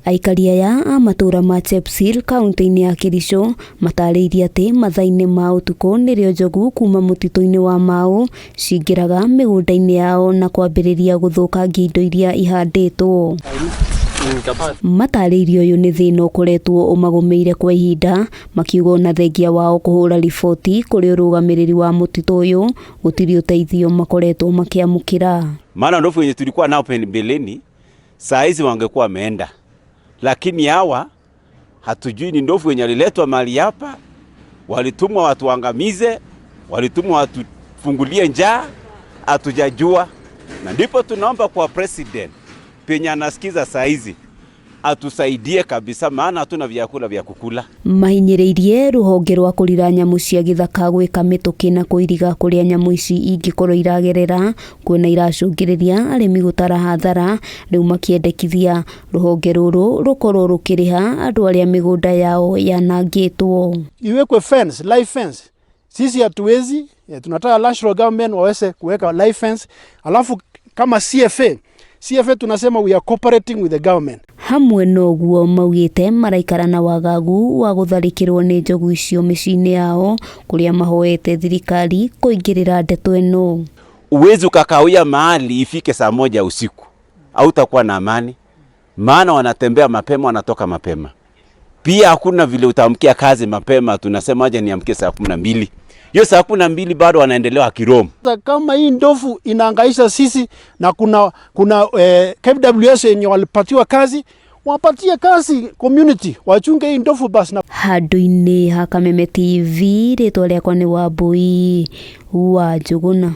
Aikari aya a matura ma Chepsil kaunti-inĩ ya Kericho matarĩirie atĩ mathaa-inĩ ma ũtukũ nĩrĩo njogu kuma mũtitũ-inĩ wa Mau cingĩraga mĩgũnda-inĩ yao na kwambĩrĩria gũthũkangia indo iria ihandĩtwo. Matarĩirio ũyũ nĩ thĩna ũkoretwo ũmagũmĩire kwa ihinda, makiuga ona thengia wao kũhũra riboti kũrĩ ũrũgamĩrĩri wa mũtitũ ũyũ gũtirĩ ũteithio makoretwo makĩamũkĩra. Maana ndovu yenye tulikuwa nao mbeleni saa hizi wangekuwa wameenda, lakini hawa hatujui ni ndovu wenye waliletwa mahali hapa, walitumwa watu waangamize, walitumwa watu fungulie njaa, hatujajua. Na ndipo tunaomba kwa president penye anasikiza saa hizi atusaidie kabisa, maana hatuna vyakula vya kukula. Mahinyĩrĩirie rũhonge rwa kũrira nyamũ cia gĩthaka gwĩka mĩtũkĩ na kũiriga kũrĩa nyamũ ici ingĩkorwo iragerera, kuona iracũngĩrĩria arĩmi gũtara hathara, rĩu makĩendekithia rũhonge rũrũ rũkorwo rũkĩrĩha andũ arĩa mĩgũnda yao yanangĩtwo. Iwekwe fence, live fence. Sisi hatuwezi, tunataka national government waweze kuweka live fence. Alafu kama CFA tunasema we are cooperating with the government. Hamwe noguo maugĩte maraikara na wagagu wa gũtharĩkĩrwo nĩ njogu icio mĩciĩ-inĩ yao, kũrĩa mahoete thirikari kũingĩrĩra ndeto ĩno. Uwezi ukakawia mahali ifike saa 1 usiku, hautakuwa na amani, maana wanatembea mapema, wanatoka mapema. Pia hakuna vile utamkia kazi mapema, tunasema aje niamkie saa 12. Hiyo saa 12 bado wanaendelea kiromo. Kama hii ndovu inahangaisha sisi na kuna KWS yenye walipatiwa kazi, wapatie kazi community, wachunge hii ndovu basi. Handũ-inĩ ha Kameme TV, rĩtwa rĩakwa nĩ Wambui wa Njũgũna.